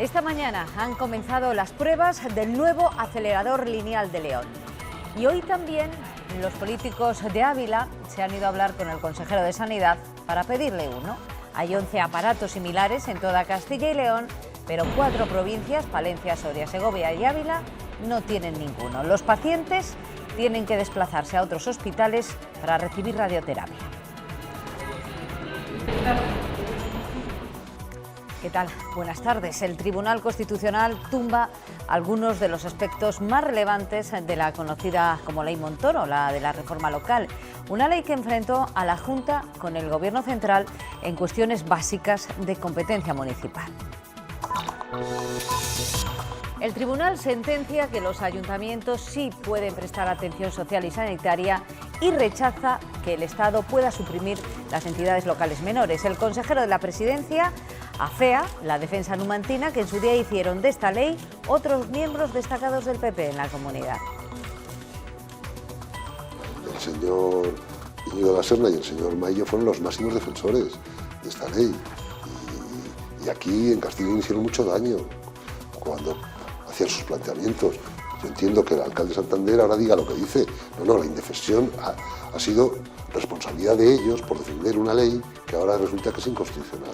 Esta mañana han comenzado las pruebas del nuevo acelerador lineal de León. Y hoy también los políticos de Ávila se han ido a hablar con el consejero de Sanidad para pedirle uno. Hay 11 aparatos similares en toda Castilla y León, pero 4 provincias, Palencia, Soria, Segovia y Ávila, no tienen ninguno. Los pacientes tienen que desplazarse a otros hospitales para recibir radioterapia. ¿Qué tal? Buenas tardes. El Tribunal Constitucional tumba algunos de los aspectos más relevantes de la conocida como Ley Montoro, la de la reforma local. Una ley que enfrentó a la Junta con el Gobierno central en cuestiones básicas de competencia municipal. El tribunal sentencia que los ayuntamientos sí pueden prestar atención social y sanitaria y rechaza que el Estado pueda suprimir las entidades locales menores. El consejero de la Presidencia afea la defensa numantina que en su día hicieron de esta ley otros miembros destacados del PP en la comunidad. El señor Íñigo de la Serna y el señor Mayo fueron los máximos defensores de esta ley. Y aquí en Castilla hicieron mucho daño cuando hacían sus planteamientos. Yo entiendo que el alcalde de Santander ahora diga lo que dice. No, la indefensión ha sido responsabilidad de ellos por defender una ley que ahora resulta que es inconstitucional.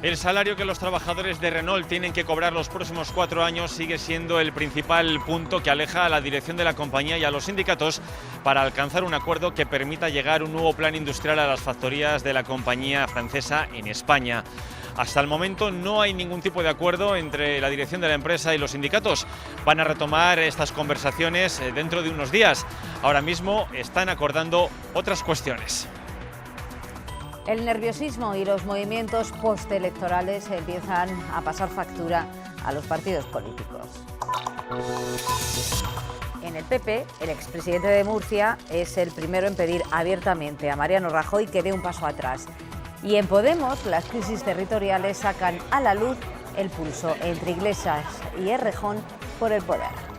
El salario que los trabajadores de Renault tienen que cobrar los próximos 4 años sigue siendo el principal punto que aleja a la dirección de la compañía y a los sindicatos para alcanzar un acuerdo que permita llegar un nuevo plan industrial a las factorías de la compañía francesa en España. Hasta el momento no hay ningún tipo de acuerdo entre la dirección de la empresa y los sindicatos. Van a retomar estas conversaciones dentro de unos días. Ahora mismo están acordando otras cuestiones. El nerviosismo y los movimientos postelectorales empiezan a pasar factura a los partidos políticos. En el PP, el expresidente de Murcia es el primero en pedir abiertamente a Mariano Rajoy que dé un paso atrás. Y en Podemos, las crisis territoriales sacan a la luz el pulso entre Iglesias y Errejón por el poder.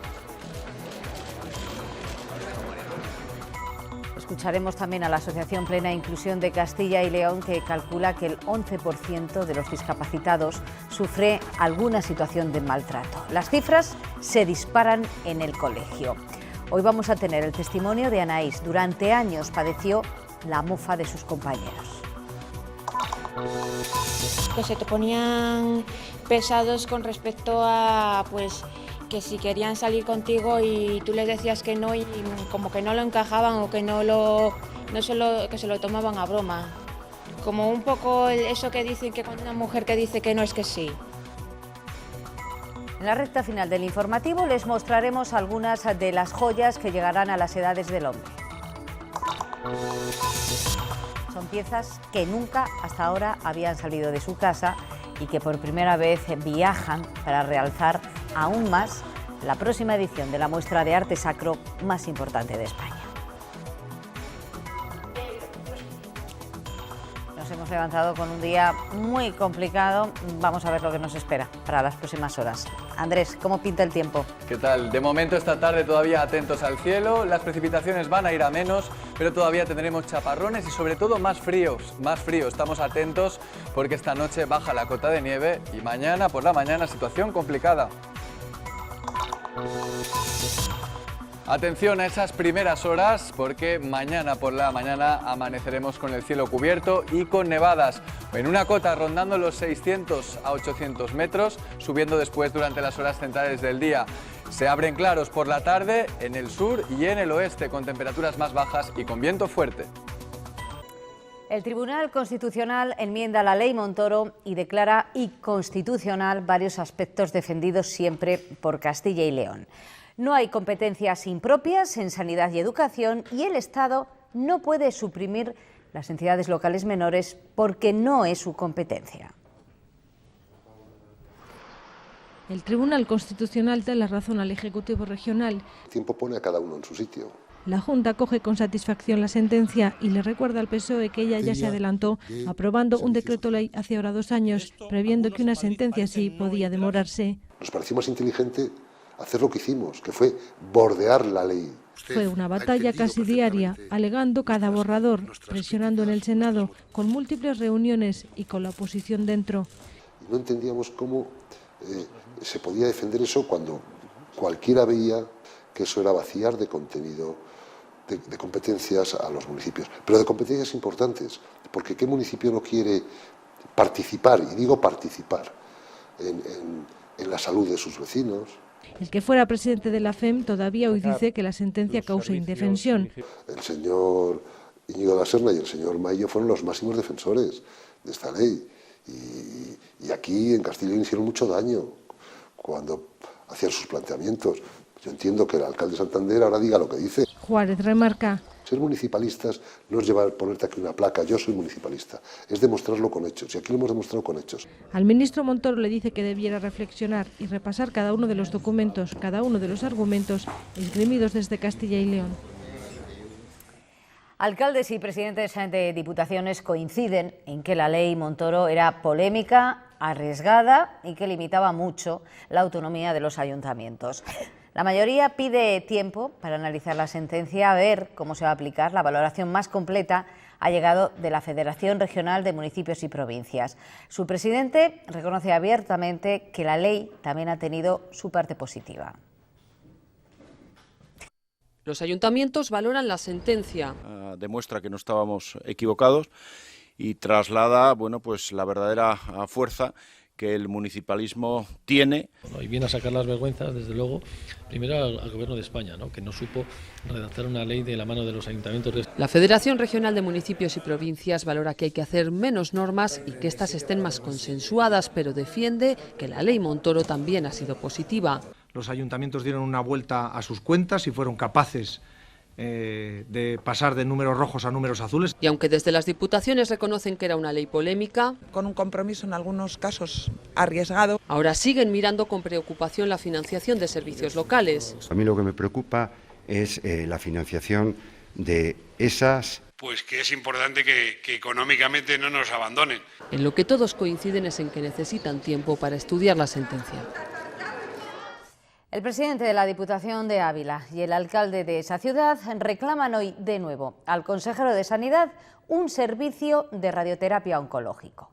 Escucharemos también a la Asociación Plena Inclusión de Castilla y León, que calcula que el 11% de los discapacitados sufre alguna situación de maltrato. Las cifras se disparan en el colegio. Hoy vamos a tener el testimonio de Anaís. Durante años padeció la mofa de sus compañeros. Que se te ponían pesados con respecto a, pues, que si querían salir contigo y tú les decías que no y como que no lo encajaban o que que se lo tomaban a broma. Como un poco eso que dicen que cuando una mujer que dice que no es que sí. En la recta final del informativo les mostraremos algunas de las joyas que llegarán a las edades del hombre. Son piezas que nunca hasta ahora habían salido de su casa y que por primera vez viajan para realzar aún más la próxima edición de la muestra de arte sacro más importante de España. Nos hemos levantado con un día muy complicado. Vamos a ver lo que nos espera para las próximas horas. Andrés, ¿cómo pinta el tiempo? ¿Qué tal? De momento esta tarde todavía atentos al cielo, las precipitaciones van a ir a menos, pero todavía tendremos chaparrones y sobre todo más frío. Estamos atentos porque esta noche baja la cota de nieve y mañana por la mañana situación complicada. Atención a esas primeras horas porque mañana por la mañana amaneceremos con el cielo cubierto y con nevadas en una cota rondando los 600 a 800 metros, subiendo después durante las horas centrales del día. Se abren claros por la tarde en el sur y en el oeste con temperaturas más bajas y con viento fuerte. El Tribunal Constitucional enmienda la Ley Montoro y declara inconstitucional varios aspectos defendidos siempre por Castilla y León. No hay competencias impropias en sanidad y educación y el Estado no puede suprimir las entidades locales menores porque no es su competencia. El Tribunal Constitucional da la razón al Ejecutivo Regional. El tiempo pone a cada uno en su sitio. La Junta acoge con satisfacción la sentencia y le recuerda al PSOE que ella ya se adelantó aprobando un decreto ley hace ahora 2 años, previendo que una sentencia así podía demorarse. Nos pareció más inteligente hacer lo que hicimos, que fue bordear la ley. Fue una batalla casi diaria, alegando cada borrador, presionando en el Senado, con múltiples reuniones y con la oposición dentro. Y no entendíamos cómo se podía defender eso cuando cualquiera veía que eso era vaciar de contenido, de competencias a los municipios, pero de competencias importantes, porque ¿qué municipio no quiere participar, y digo participar, en la salud de sus vecinos? El que fuera presidente de la FEM todavía hoy dice que la sentencia causa indefensión. El señor Íñigo de la Serna y el señor Mayo fueron los máximos defensores de esta ley, y aquí en Castilla y León hicieron mucho daño cuando hacían sus planteamientos. Yo entiendo que el alcalde de Santander ahora diga lo que dice. Juárez remarca: ser municipalistas no es ponerte aquí una placa, yo soy municipalista, es demostrarlo con hechos, y aquí lo hemos demostrado con hechos. Al ministro Montoro le dice que debiera reflexionar y repasar cada uno de los documentos, cada uno de los argumentos esgrimidos desde Castilla y León. Alcaldes y presidentes de diputaciones coinciden en que la ley Montoro era polémica, arriesgada y que limitaba mucho la autonomía de los ayuntamientos. La mayoría pide tiempo para analizar la sentencia, a ver cómo se va a aplicar. La valoración más completa ha llegado de la Federación Regional de Municipios y Provincias. Su presidente reconoce abiertamente que la ley también ha tenido su parte positiva. Los ayuntamientos valoran la sentencia. Demuestra que no estábamos equivocados y traslada, bueno, pues la verdadera fuerza que el municipalismo tiene. Y viene a sacar las vergüenzas, desde luego, primero al Gobierno de España, ¿no?, que no supo redactar una ley de la mano de los ayuntamientos. La Federación Regional de Municipios y Provincias valora que hay que hacer menos normas y que éstas estén más consensuadas, pero defiende que la ley Montoro también ha sido positiva. Los ayuntamientos dieron una vuelta a sus cuentas y fueron capaces de pasar de números rojos a números azules. Y aunque desde las diputaciones reconocen que era una ley polémica, con un compromiso en algunos casos arriesgado, ahora siguen mirando con preocupación la financiación de servicios locales. A mí lo que me preocupa es la financiación de esas... Pues que es importante que económicamente no nos abandonen. En lo que todos coinciden es en que necesitan tiempo para estudiar la sentencia. El presidente de la Diputación de Ávila y el alcalde de esa ciudad reclaman hoy de nuevo al consejero de Sanidad un servicio de radioterapia oncológico.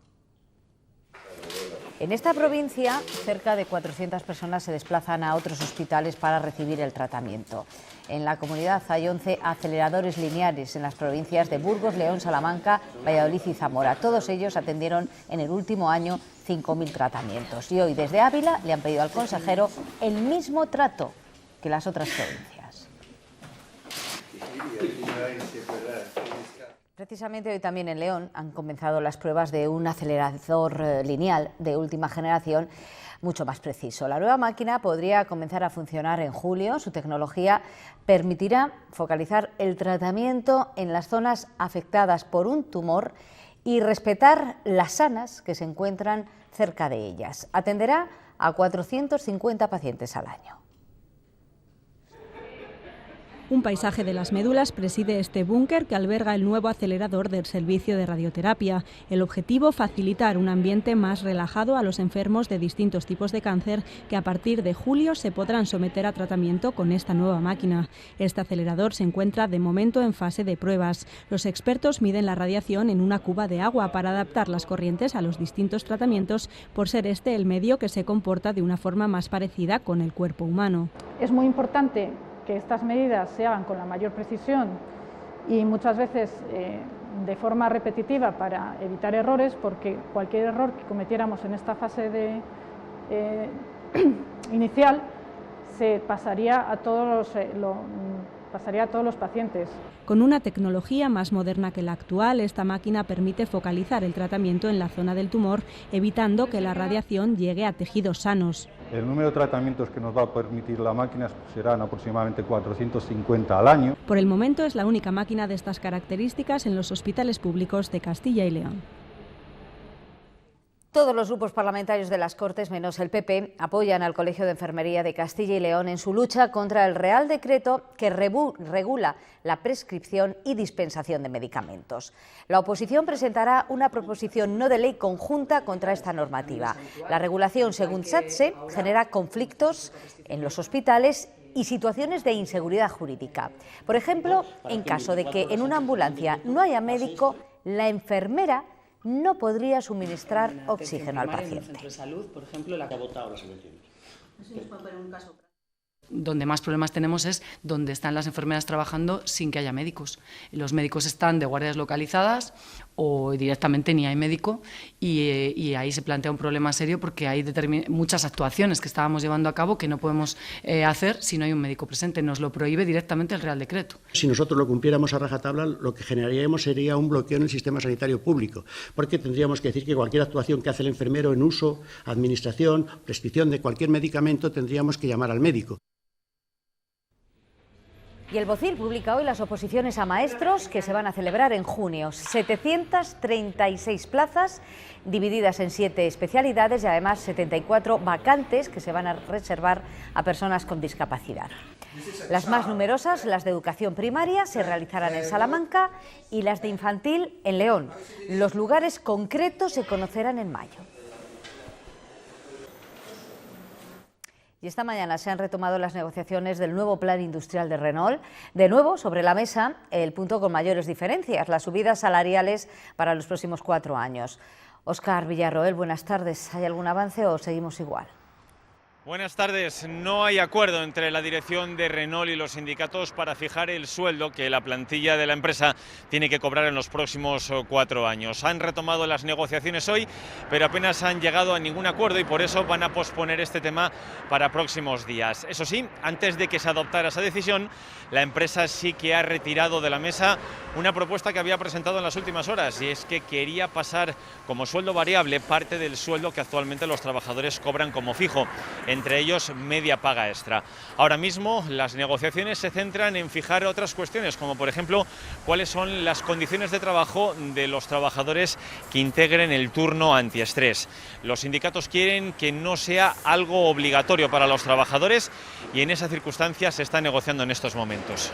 En esta provincia, cerca de 400 personas se desplazan a otros hospitales para recibir el tratamiento. En la comunidad hay 11 aceleradores lineales en las provincias de Burgos, León, Salamanca, Valladolid y Zamora. Todos ellos atendieron en el último año 5.000 tratamientos. Y hoy desde Ávila le han pedido al consejero el mismo trato que las otras provincias. Precisamente hoy también en León han comenzado las pruebas de un acelerador lineal de última generación mucho más preciso. La nueva máquina podría comenzar a funcionar en julio. Su tecnología permitirá focalizar el tratamiento en las zonas afectadas por un tumor y respetar las sanas que se encuentran cerca de ellas. Atenderá a 450 pacientes al año. Un paisaje de las médulas preside este búnker que alberga el nuevo acelerador del servicio de radioterapia. El objetivo, facilitar un ambiente más relajado a los enfermos de distintos tipos de cáncer que a partir de julio se podrán someter a tratamiento con esta nueva máquina. Este acelerador se encuentra de momento en fase de pruebas. Los expertos miden la radiación en una cuba de agua para adaptar las corrientes a los distintos tratamientos, por ser este el medio que se comporta de una forma más parecida con el cuerpo humano. Es muy importante que estas medidas se hagan con la mayor precisión y muchas veces de forma repetitiva para evitar errores, porque cualquier error que cometiéramos en esta fase inicial se pasaría a todos los pacientes. Con una tecnología más moderna que la actual, esta máquina permite focalizar el tratamiento en la zona del tumor, evitando que la radiación llegue a tejidos sanos. El número de tratamientos que nos va a permitir la máquina serán aproximadamente 450 al año. Por el momento es la única máquina de estas características en los hospitales públicos de Castilla y León. Todos los grupos parlamentarios de las Cortes, menos el PP, apoyan al Colegio de Enfermería de Castilla y León en su lucha contra el Real Decreto que regula la prescripción y dispensación de medicamentos. La oposición presentará una proposición no de ley conjunta contra esta normativa. La regulación, según SATSE, genera conflictos en los hospitales y situaciones de inseguridad jurídica. Por ejemplo, en caso de que en una ambulancia no haya médico, la enfermera no podría suministrar oxígeno al paciente. Donde más problemas tenemos es donde están las enfermeras trabajando sin que haya médicos. Los médicos están de guardias localizadas o directamente ni hay médico y ahí se plantea un problema serio porque hay muchas actuaciones que estábamos llevando a cabo que no podemos hacer si no hay un médico presente. Nos lo prohíbe directamente el Real Decreto. Si nosotros lo cumpliéramos a rajatabla, lo que generaríamos sería un bloqueo en el sistema sanitario público, porque tendríamos que decir que cualquier actuación que hace el enfermero en uso, administración, prescripción de cualquier medicamento, tendríamos que llamar al médico. Y el BOCIL publica hoy las oposiciones a maestros que se van a celebrar en junio. 736 plazas divididas en 7 especialidades y además 74 vacantes que se van a reservar a personas con discapacidad. Las más numerosas, las de educación primaria, se realizarán en Salamanca y las de infantil en León. Los lugares concretos se conocerán en mayo. Y esta mañana se han retomado las negociaciones del nuevo plan industrial de Renault. De nuevo, sobre la mesa, el punto con mayores diferencias, las subidas salariales para los próximos 4 años. Óscar Villarroel, buenas tardes. ¿Hay algún avance o seguimos igual? Buenas tardes. No hay acuerdo entre la dirección de Renault y los sindicatos para fijar el sueldo que la plantilla de la empresa tiene que cobrar en los próximos 4 años. Han retomado las negociaciones hoy, pero apenas han llegado a ningún acuerdo y por eso van a posponer este tema para próximos días. Eso sí, antes de que se adoptara esa decisión, la empresa sí que ha retirado de la mesa una propuesta que había presentado en las últimas horas, y es que quería pasar como sueldo variable parte del sueldo que actualmente los trabajadores cobran como fijo, entre ellos media paga extra. Ahora mismo las negociaciones se centran en fijar otras cuestiones, como por ejemplo cuáles son las condiciones de trabajo de los trabajadores que integren el turno antiestrés. Los sindicatos quieren que no sea algo obligatorio para los trabajadores y en esa circunstancia se está negociando en estos momentos.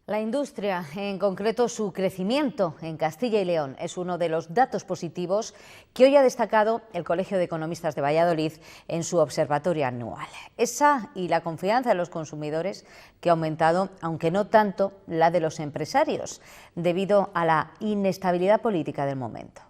La industria, en concreto su crecimiento en Castilla y León, es uno de los datos positivos que hoy ha destacado el Colegio de Economistas de Valladolid en su observatorio anual. Esa y la confianza de los consumidores que ha aumentado, aunque no tanto la de los empresarios, debido a la inestabilidad política del momento.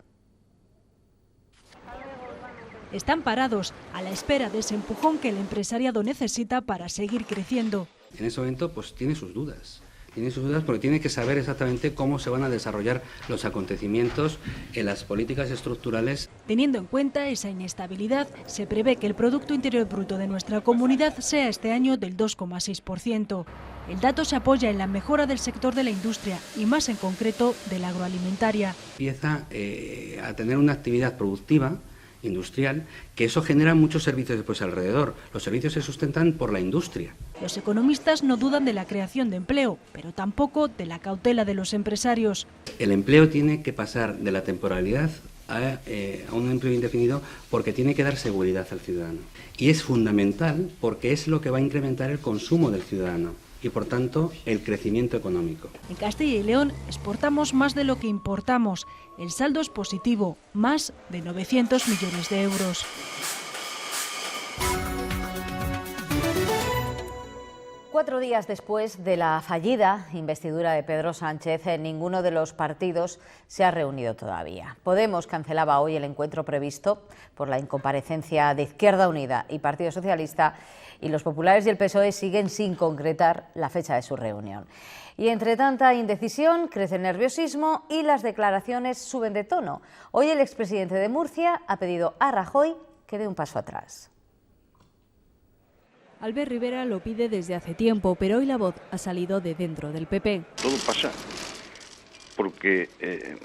Están parados a la espera de ese empujón que el empresariado necesita para seguir creciendo. En ese momento pues tiene sus dudas. Tiene sus dudas porque tiene que saber exactamente cómo se van a desarrollar los acontecimientos en las políticas estructurales. Teniendo en cuenta esa inestabilidad, se prevé que el Producto Interior Bruto de nuestra comunidad sea este año del 2,6%. El dato se apoya en la mejora del sector de la industria y más en concreto de la agroalimentaria. Empieza a tener una actividad productiva industrial, que eso genera muchos servicios después alrededor. Los servicios se sustentan por la industria. Los economistas no dudan de la creación de empleo, pero tampoco de la cautela de los empresarios. El empleo tiene que pasar de la temporalidad a un empleo indefinido porque tiene que dar seguridad al ciudadano. Y es fundamental porque es lo que va a incrementar el consumo del ciudadano y, por tanto, el crecimiento económico. En Castilla y León exportamos más de lo que importamos. El saldo es positivo, más de 900 millones de euros. Cuatro días después de la fallida investidura de Pedro Sánchez, ninguno de los partidos se ha reunido todavía. Podemos cancelaba hoy el encuentro previsto por la incomparecencia de Izquierda Unida y Partido Socialista, y los populares y el PSOE siguen sin concretar la fecha de su reunión. Y entre tanta indecisión crece el nerviosismo y las declaraciones suben de tono. Hoy el expresidente de Murcia ha pedido a Rajoy que dé un paso atrás. Albert Rivera lo pide desde hace tiempo, pero hoy la voz ha salido de dentro del PP. Todo pasa porque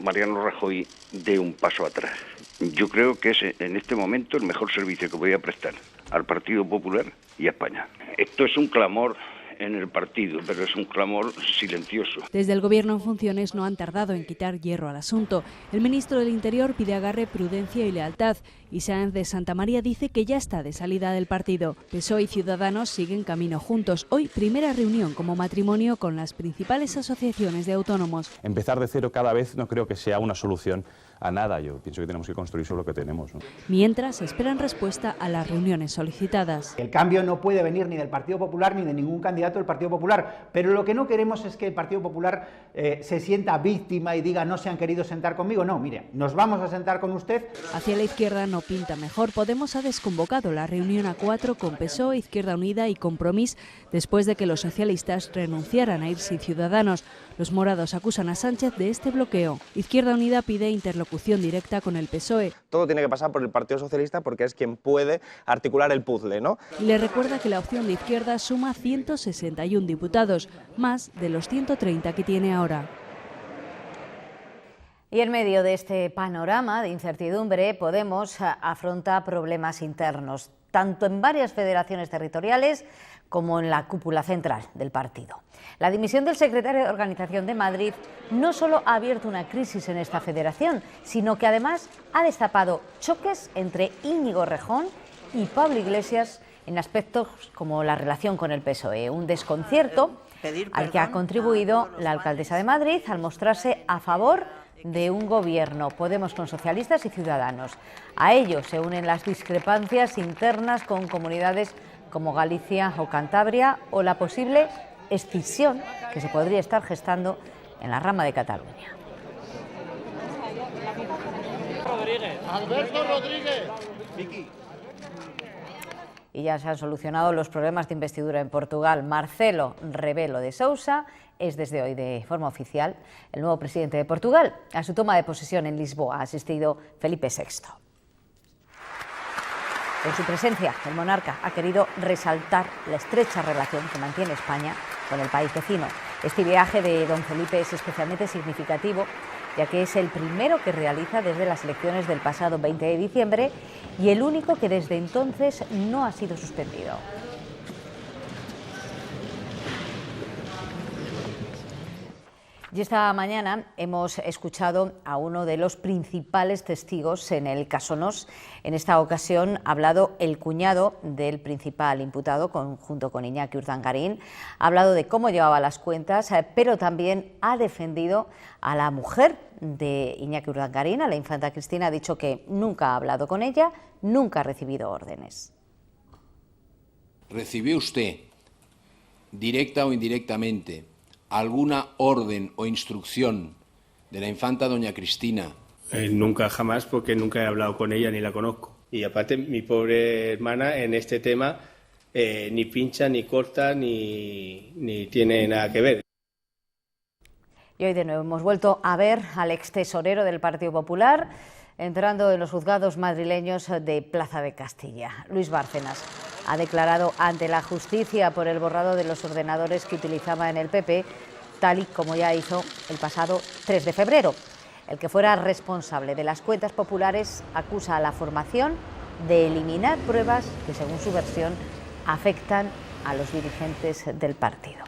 Mariano Rajoy dé un paso atrás. Yo creo que es en este momento el mejor servicio que voy a prestar al Partido Popular y a España. Esto es un clamor en el partido, pero es un clamor silencioso. Desde el Gobierno en funciones no han tardado en quitar hierro al asunto. El ministro del Interior pide agarre, prudencia y lealtad y Sáenz de Santamaría dice que ya está de salida del partido. PSOE y Ciudadanos siguen camino juntos. Hoy primera reunión como matrimonio con las principales asociaciones de autónomos. Empezar de cero cada vez no creo que sea una solución a nada. Yo pienso que tenemos que construir sobre lo que tenemos, ¿no? Mientras esperan respuesta a las reuniones solicitadas. El cambio no puede venir ni del Partido Popular ni de ningún candidato del Partido Popular, pero lo que no queremos es que el Partido Popular se sienta víctima y diga no se han querido sentar conmigo. No, mire, nos vamos a sentar con usted. Hacia la izquierda no pinta mejor. Podemos ha desconvocado la reunión a 4 con PSOE, Izquierda Unida y Compromís después de que los socialistas renunciaran a irse Ciudadanos. Los morados acusan a Sánchez de este bloqueo. Izquierda Unida pide interlocución directa con el PSOE. Todo tiene que pasar por el Partido Socialista porque es quien puede articular el puzzle, ¿no? Y le recuerda que la opción de izquierda suma 161 diputados, más de los 130 que tiene ahora. Y en medio de este panorama de incertidumbre, Podemos afronta problemas internos, tanto en varias federaciones territoriales como en la cúpula central del partido. La dimisión del secretario de Organización de Madrid no solo ha abierto una crisis en esta federación, sino que además ha destapado choques entre Íñigo Errejón y Pablo Iglesias en aspectos como la relación con el PSOE, un desconcierto al que ha contribuido la alcaldesa de Madrid al mostrarse a favor de un gobierno Podemos con socialistas y Ciudadanos. A ello se unen las discrepancias internas con comunidades como Galicia o Cantabria o la posible escisión que se podría estar gestando en la rama de Cataluña. Alberto Rodríguez. Y ya se han solucionado los problemas de investidura en Portugal. Marcelo Rebelo de Sousa es desde hoy de forma oficial el nuevo presidente de Portugal. A su toma de posesión en Lisboa ha asistido Felipe VI. En su presencia, el monarca ha querido resaltar la estrecha relación que mantiene España con el país vecino. Este viaje de don Felipe es especialmente significativo, ya que es el primero que realiza desde las elecciones del pasado 20 de diciembre y el único que desde entonces no ha sido suspendido. Y esta mañana hemos escuchado a uno de los principales testigos en el caso Nos. En esta ocasión ha hablado el cuñado del principal imputado, junto con Iñaki Urdangarín. Ha hablado de cómo llevaba las cuentas, pero también ha defendido a la mujer de Iñaki Urdangarín, a la infanta Cristina. Ha dicho que nunca ha hablado con ella, nunca ha recibido órdenes. ¿Recibió usted, directa o indirectamente, alguna orden o instrucción de la infanta doña Cristina? Nunca, jamás, porque nunca he hablado con ella ni la conozco. Y aparte, mi pobre hermana en este tema ni pincha, ni corta, ni tiene nada que ver. Y hoy de nuevo hemos vuelto a ver al ex tesorero del Partido Popular entrando en los juzgados madrileños de Plaza de Castilla. Luis Bárcenas ha declarado ante la justicia por el borrado de los ordenadores que utilizaba en el PP, tal y como ya hizo el pasado 3 de febrero. El que fuera responsable de las cuentas populares acusa a la formación de eliminar pruebas que, según su versión, afectan a los dirigentes del partido.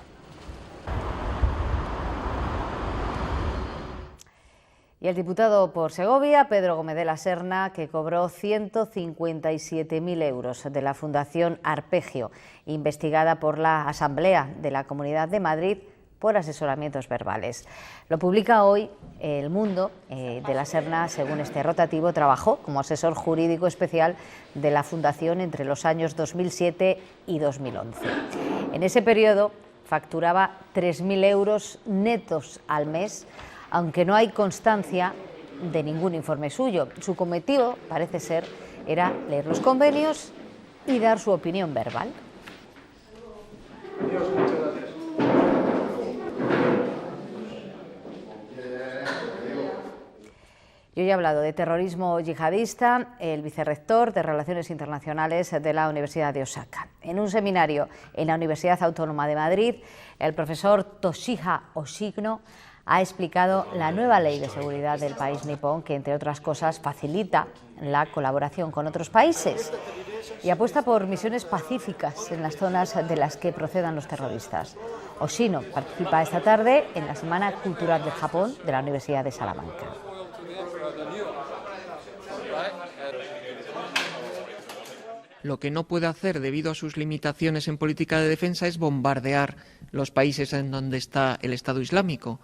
Y el diputado por Segovia, Pedro Gómez de la Serna, que cobró 157.000 euros de la Fundación Arpegio, investigada por la Asamblea de la Comunidad de Madrid por asesoramientos verbales. Lo publica hoy El Mundo. De la Serna, según este rotativo, trabajó como asesor jurídico especial de la Fundación entre los años 2007 y 2011. En ese periodo facturaba 3.000 euros netos al mes, aunque no hay constancia de ningún informe suyo. Su cometido, parece ser, era leer los convenios y dar su opinión verbal. Yo ya he hablado de terrorismo yihadista, el vicerrector de Relaciones Internacionales de la Universidad de Osaka. En un seminario en la Universidad Autónoma de Madrid, el profesor Toshiha Oshino ha explicado la nueva ley de seguridad del país nipón, que entre otras cosas facilita la colaboración con otros países y apuesta por misiones pacíficas en las zonas de las que procedan los terroristas. Oshino participa esta tarde en la Semana Cultural de Japón de la Universidad de Salamanca. lo que no puede hacer debido a sus limitaciones en política de defensa es bombardear los países en donde está el Estado Islámico,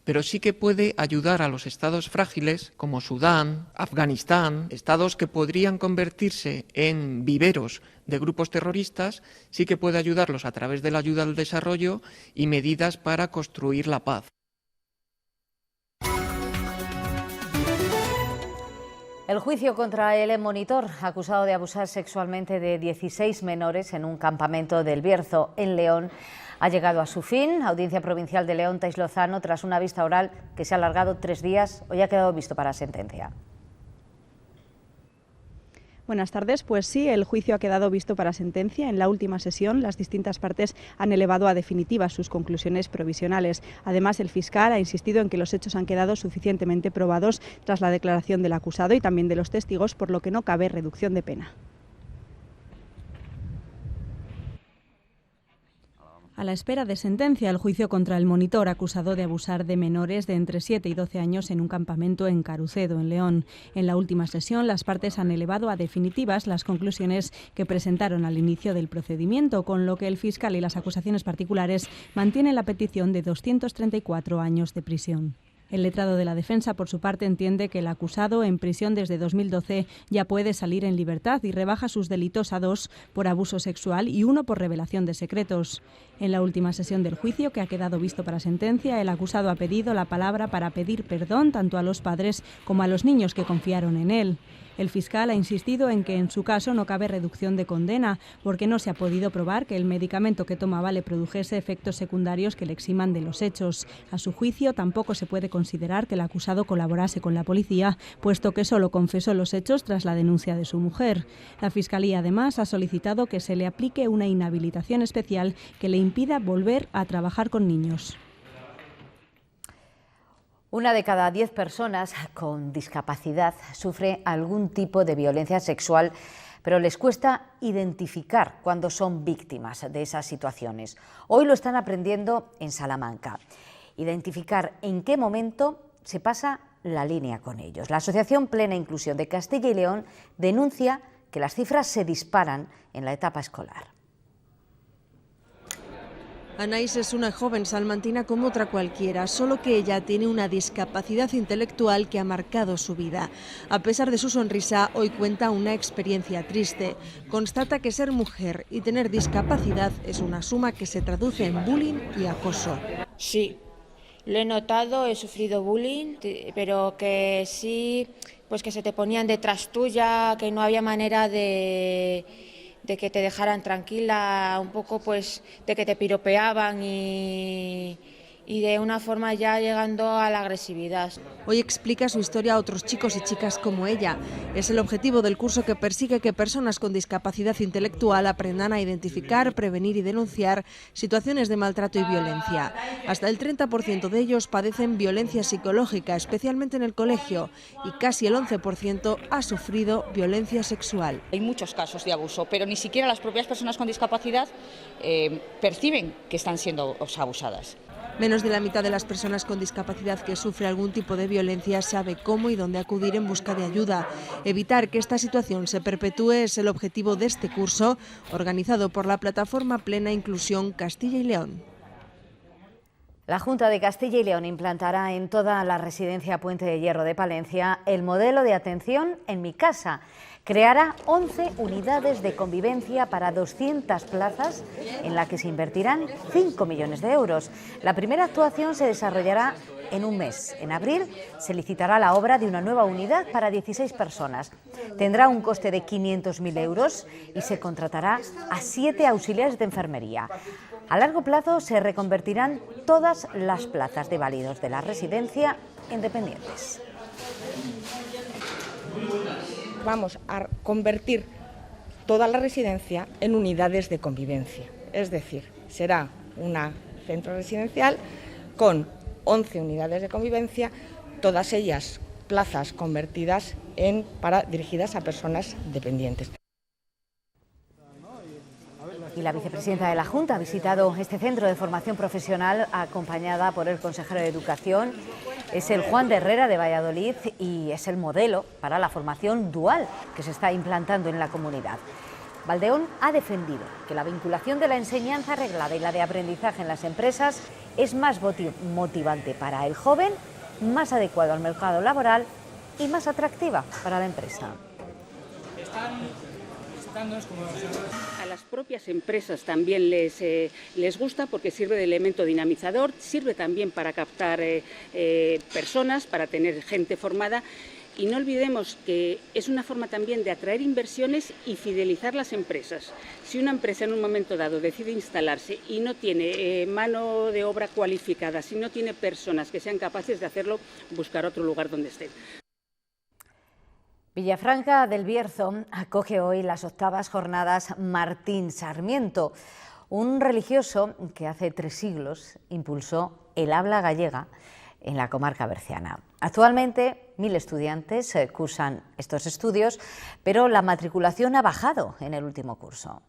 pero sí que puede ayudar a los estados frágiles como Sudán, Afganistán, estados que podrían convertirse en viveros de grupos terroristas, sí que puede ayudarlos a través de la ayuda al desarrollo y medidas para construir la paz. El juicio contra el monitor acusado de abusar sexualmente de 16 menores en un campamento del Bierzo, en León, ha llegado a su fin. Audiencia Provincial de León, Thais Lozano, tras una vista oral que se ha alargado 3 días, hoy ha quedado visto para sentencia. Buenas tardes. Pues sí, el juicio ha quedado visto para sentencia. En la última sesión, las distintas partes han elevado a definitivas sus conclusiones provisionales. Además, el fiscal ha insistido en que los hechos han quedado suficientemente probados tras la declaración del acusado y también de los testigos, por lo que no cabe reducción de pena. A la espera de sentencia, el juicio contra el monitor acusado de abusar de menores de entre 7 y 12 años en un campamento en Carucedo, en León. En la última sesión, las partes han elevado a definitivas las conclusiones que presentaron al inicio del procedimiento, con lo que el fiscal y las acusaciones particulares mantienen la petición de 234 años de prisión. El letrado de la defensa, por su parte, entiende que el acusado, en prisión desde 2012, ya puede salir en libertad y rebaja sus delitos a 2 por abuso sexual y 1 por revelación de secretos. En la última sesión del juicio, que ha quedado visto para sentencia, el acusado ha pedido la palabra para pedir perdón tanto a los padres como a los niños que confiaron en él. El fiscal ha insistido en que en su caso no cabe reducción de condena, porque no se ha podido probar que el medicamento que tomaba le produjese efectos secundarios que le eximan de los hechos. A su juicio, tampoco se puede considerar que el acusado colaborase con la policía, puesto que solo confesó los hechos tras la denuncia de su mujer. La Fiscalía, además, ha solicitado que se le aplique una inhabilitación especial que le impida volver a trabajar con niños. 1 de cada 10 personas con discapacidad sufre algún tipo de violencia sexual, pero les cuesta identificar cuando son víctimas de esas situaciones. Hoy lo están aprendiendo en Salamanca. Identificar en qué momento se pasa la línea con ellos. La Asociación Plena Inclusión de Castilla y León denuncia que las cifras se disparan en la etapa escolar. Anaís es una joven salmantina como otra cualquiera, solo que ella tiene una discapacidad intelectual que ha marcado su vida. A pesar de su sonrisa, hoy cuenta una experiencia triste. Constata que ser mujer y tener discapacidad es una suma que se traduce en bullying y acoso. Sí, lo he notado, he sufrido bullying, pero que sí, pues que se te ponían detrás tuya, que no había manera de que te dejaran tranquila, un poco pues de que te piropeaban y de una forma ya llegando a la agresividad. Hoy explica su historia a otros chicos y chicas como ella. Es el objetivo del curso que persigue que personas con discapacidad intelectual aprendan a identificar, prevenir y denunciar situaciones de maltrato y violencia. Hasta el 30% de ellos padecen violencia psicológica, especialmente en el colegio, y casi el 11% ha sufrido violencia sexual. Hay muchos casos de abuso, pero ni siquiera las propias personas con discapacidad perciben que están siendo abusadas. Menos de la mitad de las personas con discapacidad que sufre algún tipo de violencia sabe cómo y dónde acudir en busca de ayuda. Evitar que esta situación se perpetúe es el objetivo de este curso, organizado por la plataforma Plena Inclusión Castilla y León. La Junta de Castilla y León implantará en toda la residencia Puente de Hierro de Palencia el modelo de atención en mi casa. Creará 11 unidades de convivencia para 200 plazas en la que se invertirán 5 millones de euros. La primera actuación se desarrollará en un mes. En abril se licitará la obra de una nueva unidad para 16 personas. Tendrá un coste de 500.000 euros y se contratará a 7 auxiliares de enfermería. A largo plazo se reconvertirán todas las plazas de válidos de la residencia en dependientes. Vamos a convertir toda la residencia en unidades de convivencia. Es decir, será un centro residencial con 11 unidades de convivencia, todas ellas plazas convertidas dirigidas a personas dependientes. Y la vicepresidenta de la Junta ha visitado este centro de formación profesional acompañada por el consejero de Educación. Es el Juan de Herrera de Valladolid y es el modelo para la formación dual que se está implantando en la comunidad. Valdeón ha defendido que la vinculación de la enseñanza reglada y la de aprendizaje en las empresas es más motivante para el joven, más adecuado al mercado laboral y más atractiva para la empresa. A las propias empresas también les gusta porque sirve de elemento dinamizador, sirve también para captar personas, para tener gente formada. Y no olvidemos que es una forma también de atraer inversiones y fidelizar las empresas. Si una empresa en un momento dado decide instalarse y no tiene mano de obra cualificada, si no tiene personas que sean capaces de hacerlo, buscar otro lugar donde estén. Villafranca del Bierzo acoge hoy las 8ª jornadas Martín Sarmiento, un religioso que hace 3 siglos impulsó el habla gallega en la comarca berciana. Actualmente 1000 estudiantes cursan estos estudios, pero la matriculación ha bajado en el último curso.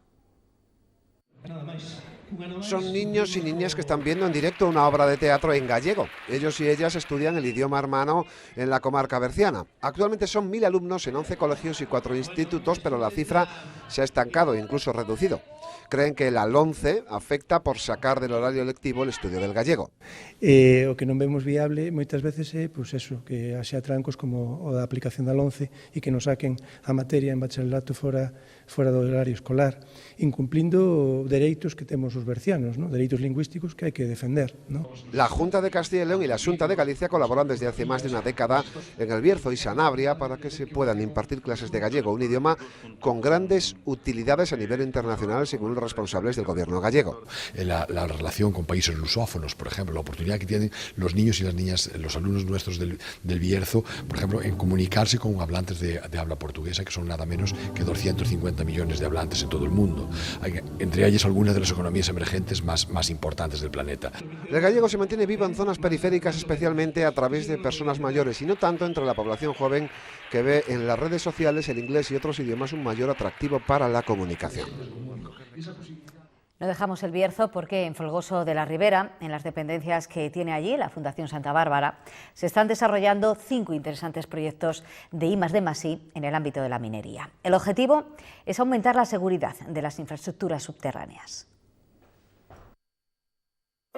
Son niños y niñas que están viendo en directo una obra de teatro en gallego. Ellos y ellas estudian el idioma hermano en la comarca berciana. Actualmente son 1000 alumnos en 11 colegios y 4 institutos, pero la cifra se ha estancado e incluso reducido. Creen que la LOMCE afecta por sacar del horario lectivo el estudio del gallego. O que non vemos viable moitas veces é que haxa trancos como o da aplicación da LOMCE e que nos saquen a materia en bacharelato fora do horario escolar, incumplindo dereitos que temos os bercianos, dereitos lingüísticos que hai que defender. La Junta de Castilla y León y la Xunta de Galicia colaboran desde hace más de una década en el Bierzo y Sanabria para que se puedan impartir clases de gallego, un idioma con grandes utilidades a nivel internacional, según los responsables del gobierno gallego. La relación con países lusófonos, por ejemplo, la oportunidad que tienen los niños y las niñas, los alumnos nuestros del Bierzo, por ejemplo, en comunicarse con hablantes de habla portuguesa, que son nada menos que 250 millones de hablantes en todo el mundo, entre ellas algunas de las economías emergentes más importantes del planeta. El gallego se mantiene vivo en zonas periféricas, especialmente a través de personas mayores y no tanto entre la población joven, que ve en las redes sociales el inglés y otros idiomas un mayor atractivo para la comunicación. No dejamos el Bierzo porque en Folgoso de la Ribera, en las dependencias que tiene allí la Fundación Santa Bárbara, se están desarrollando 5 interesantes proyectos de I+D+I en el ámbito de la minería. El objetivo es aumentar la seguridad de las infraestructuras subterráneas.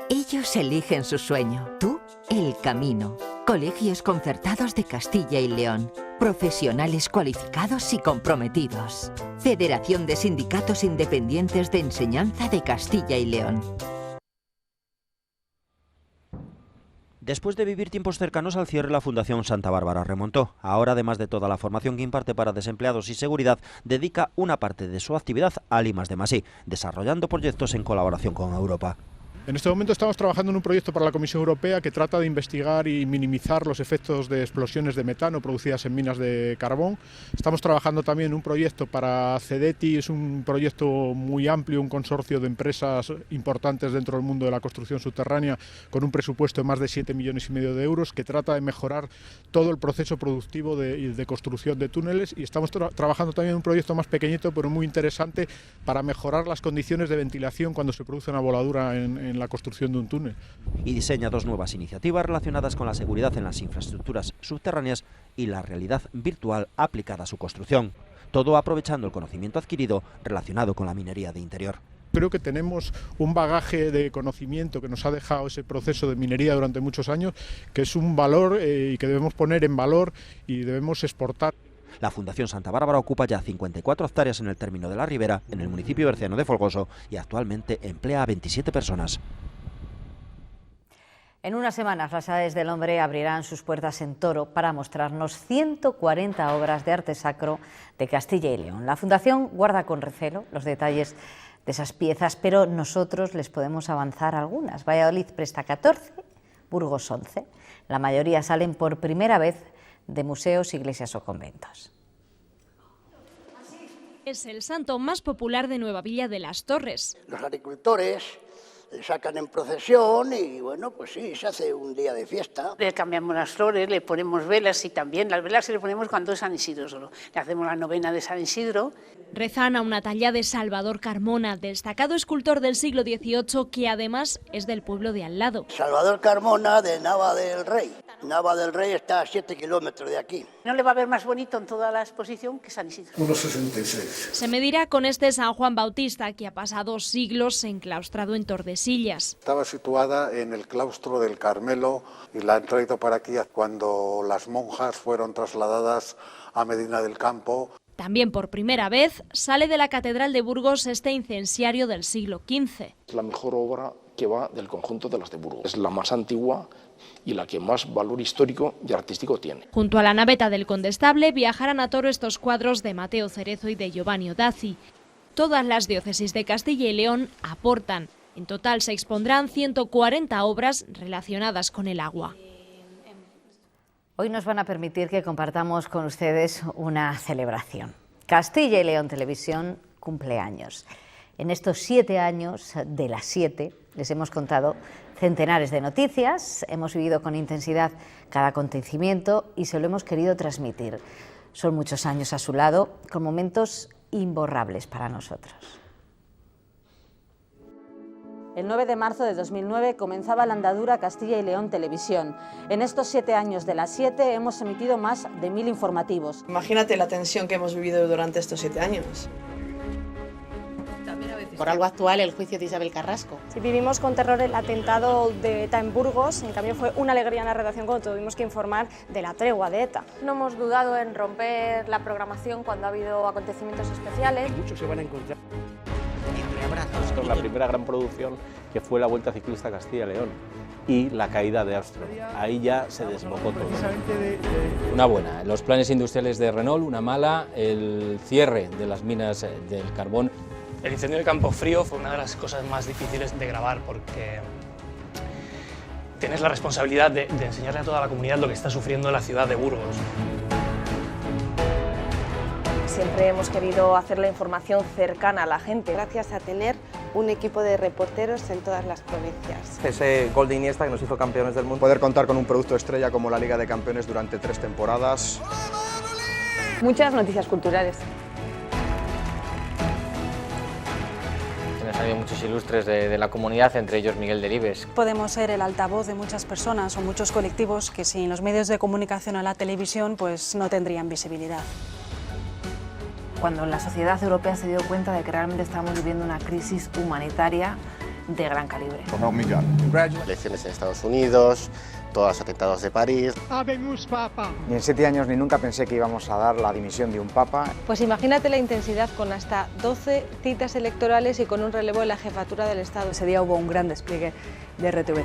Ellos eligen su sueño, tú el camino. Colegios Concertados de Castilla y León. Profesionales cualificados y comprometidos. Federación de Sindicatos Independientes de Enseñanza de Castilla y León. Después de vivir tiempos cercanos al cierre, la Fundación Santa Bárbara remontó. Ahora, además de toda la formación que imparte para desempleados y seguridad, dedica una parte de su actividad al I+D+I, desarrollando proyectos en colaboración con Europa. En este momento estamos trabajando en un proyecto para la Comisión Europea que trata de investigar y minimizar los efectos de explosiones de metano producidas en minas de carbón. Estamos trabajando también en un proyecto para CEDETI, es un proyecto muy amplio, un consorcio de empresas importantes dentro del mundo de la construcción subterránea con un presupuesto de más de 7,5 millones de euros que trata de mejorar todo el proceso productivo de construcción de túneles, y estamos trabajando también en un proyecto más pequeñito pero muy interesante para mejorar las condiciones de ventilación cuando se produce una voladura en la construcción de un túnel. Y diseña 2 nuevas iniciativas relacionadas con la seguridad en las infraestructuras subterráneas y la realidad virtual aplicada a su construcción. Todo aprovechando el conocimiento adquirido relacionado con la minería de interior. Creo que tenemos un bagaje de conocimiento que nos ha dejado ese proceso de minería durante muchos años, que es un valor y que debemos poner en valor y debemos exportar. La Fundación Santa Bárbara ocupa ya 54 hectáreas en el término de la Ribera, en el municipio berciano de Folgoso, y actualmente emplea a 27 personas. En unas semanas las Edades del Hombre abrirán sus puertas en Toro para mostrarnos 140 obras de arte sacro de Castilla y León. La Fundación guarda con recelo los detalles de esas piezas, pero nosotros les podemos avanzar algunas. Valladolid presta 14, Burgos 11. La mayoría salen por primera vez de museos, iglesias o conventos. Es el santo más popular de Nueva Villa de las Torres. Los agricultores le sacan en procesión y bueno, pues sí, se hace un día de fiesta. Le cambiamos las flores, le ponemos velas y también las velas se le ponemos cuando es San Isidro solo. Le hacemos la novena de San Isidro. Rezan a una talla de Salvador Carmona, destacado escultor del siglo XVIII que además es del pueblo de al lado. Salvador Carmona de Nava del Rey. Nava del Rey está a 7 kilómetros de aquí. No le va a ver más bonito en toda la exposición que San Isidro. 1,66. Se medirá con este San Juan Bautista que ha pasado siglos enclaustrado en Tordesillas. Estaba situada en el claustro del Carmelo y la han traído para aquí cuando las monjas fueron trasladadas a Medina del Campo. También por primera vez sale de la Catedral de Burgos este incensiario del siglo XV. Es la mejor obra que va del conjunto de las de Burgos. Es la más antigua y la que más valor histórico y artístico tiene. Junto a la naveta del Condestable viajarán a Toro estos cuadros de Mateo Cerezo y de Giovanni Odazzi. Todas las diócesis de Castilla y León aportan. En total se expondrán 140 obras relacionadas con el agua. Hoy nos van a permitir que compartamos con ustedes una celebración. Castilla y León Televisión cumple años. En estos 7 años de las 7 les hemos contado centenares de noticias, hemos vivido con intensidad cada acontecimiento y se lo hemos querido transmitir. Son muchos años a su lado, con momentos imborrables para nosotros. El 9 de marzo de 2009 comenzaba la andadura Castilla y León Televisión. En estos 7 años de las 7 hemos emitido más de 1000 informativos. Imagínate la tensión que hemos vivido durante estos 7 años. Por algo actual, el juicio de Isabel Carrasco. Si vivimos con terror el atentado de ETA en Burgos, en cambio fue una alegría en la redacción cuando tuvimos que informar de la tregua de ETA. No hemos dudado en romper la programación cuando ha habido acontecimientos especiales. Muchos se van a encontrar. Entre abrazos. Esto es la primera gran producción que fue la Vuelta Ciclista Castilla-León y la caída de Armstrong. Ahí ya se desbocó todo. Una buena, los planes industriales de Renault, una mala, el cierre de las minas del carbón. El incendio de Campofrío fue una de las cosas más difíciles de grabar porque tienes la responsabilidad de enseñarle a toda la comunidad lo que está sufriendo la ciudad de Burgos. Siempre hemos querido hacer la información cercana a la gente. Gracias a tener un equipo de reporteros en todas las provincias. Ese gol de Iniesta que nos hizo campeones del mundo. Poder contar con un producto estrella como la Liga de Campeones durante 3 temporadas. Muchas noticias culturales. Han habido muchos ilustres de la comunidad, entre ellos Miguel Delibes. Podemos ser el altavoz de muchas personas o muchos colectivos que sin los medios de comunicación o la televisión pues no tendrían visibilidad. Cuando la sociedad europea se dio cuenta de que realmente estábamos viviendo una crisis humanitaria de gran calibre. Elecciones en Estados Unidos, todos los atentados de París. Habemus Papa. Ni en 7 años ni nunca pensé que íbamos a dar la dimisión de un papa. Pues imagínate la intensidad con hasta 12 citas electorales y con un relevo en la jefatura del Estado. Ese día hubo un gran despliegue de RTV.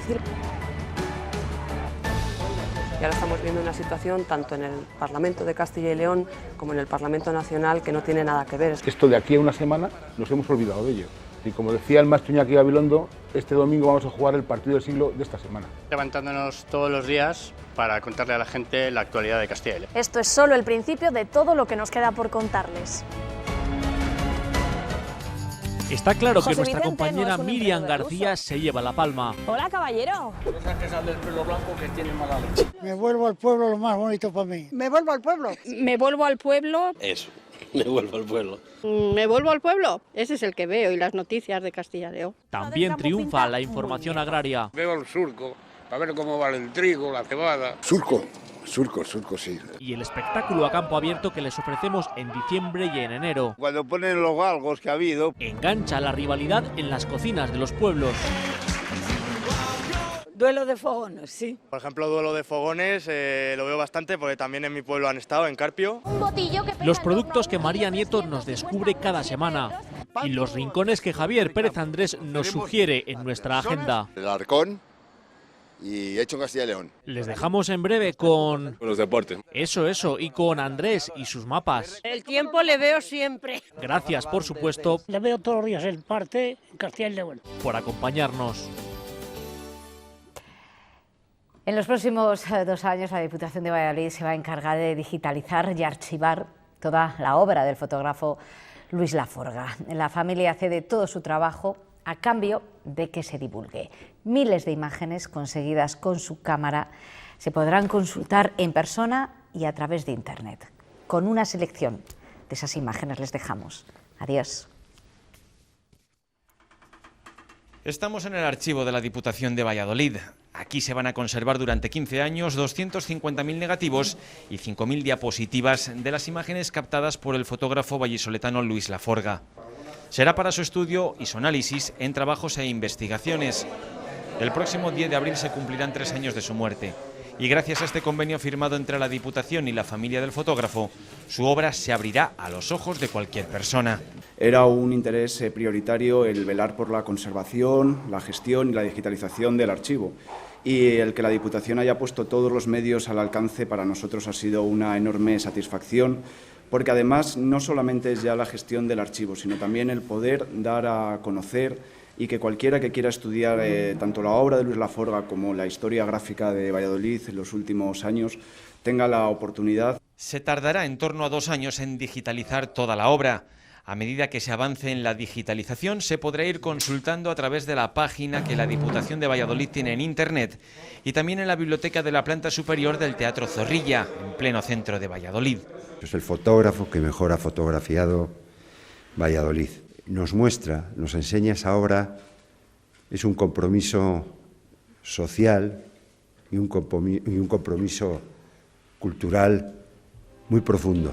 Y ahora estamos viendo una situación tanto en el Parlamento de Castilla y León como en el Parlamento Nacional que no tiene nada que ver. Esto de aquí a una semana nos hemos olvidado de ello. Y como decía el maestro Iñaki Gabilondo, este domingo vamos a jugar el partido del siglo de esta semana. Levantándonos todos los días para contarle a la gente la actualidad de Castilla y León. Esto es solo el principio de todo lo que nos queda por contarles. Está claro que nuestra compañera Miriam García se lleva la palma. Hola, caballero. Esa que sale del pelo blanco que tiene mala leche. Me vuelvo al pueblo, lo más bonito para mí. ¿Me vuelvo al pueblo? Me vuelvo al pueblo. Eso, me vuelvo al pueblo. Me vuelvo al pueblo. Ese es el que veo y las noticias de Castilla y León. También triunfa la información agraria. Veo el surco, para ver cómo vale el trigo, la cebada. Surco, sí. Y el espectáculo a campo abierto que les ofrecemos en diciembre y en enero. Cuando ponen los galgos que ha habido. Engancha la rivalidad en las cocinas de los pueblos. Duelo de fogones, sí. Por ejemplo, duelo de fogones lo veo bastante porque también en mi pueblo han estado, en Carpio. Los productos que María Nieto nos descubre cada semana y los rincones que Javier Pérez Andrés nos sugiere en nuestra agenda. El Arcón y Hecho en Castilla y León. Les dejamos en breve con los deportes. Eso, y con Andrés y sus mapas. El tiempo le veo siempre. Gracias, por supuesto. Le veo todos los días el parte en Castilla y León. Por acompañarnos. En los próximos 2 años la Diputación de Valladolid se va a encargar de digitalizar y archivar toda la obra del fotógrafo Luis Laforga. La familia cede todo su trabajo a cambio de que se divulgue. Miles de imágenes conseguidas con su cámara se podrán consultar en persona y a través de Internet. Con una selección de esas imágenes les dejamos. Adiós. Estamos en el archivo de la Diputación de Valladolid. Aquí se van a conservar durante 15 años 250.000 negativos y 5.000 diapositivas de las imágenes captadas por el fotógrafo vallisoletano Luis Laforga. Será para su estudio y su análisis en trabajos e investigaciones. El próximo 10 de abril se cumplirán 3 años de su muerte. Y gracias a este convenio firmado entre la Diputación y la familia del fotógrafo, su obra se abrirá a los ojos de cualquier persona. Era un interés prioritario el velar por la conservación, la gestión y la digitalización del archivo. Y el que la Diputación haya puesto todos los medios al alcance para nosotros ha sido una enorme satisfacción, porque además no solamente es ya la gestión del archivo, sino también el poder dar a conocer y que cualquiera que quiera estudiar tanto la obra de Luis Laforga como la historia gráfica de Valladolid en los últimos años tenga la oportunidad. Se tardará en torno a 2 años en digitalizar toda la obra. A medida que se avance en la digitalización, se podrá ir consultando a través de la página que la Diputación de Valladolid tiene en Internet y también en la biblioteca de la planta superior del Teatro Zorrilla, en pleno centro de Valladolid. Es el fotógrafo que mejor ha fotografiado Valladolid. Nos muestra, nos enseña esa obra, es un compromiso social y un compromiso cultural muy profundo.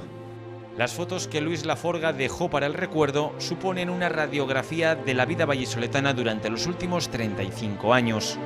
Las fotos que Luis Laforga dejó para el recuerdo suponen una radiografía de la vida vallisoletana durante los últimos 35 años.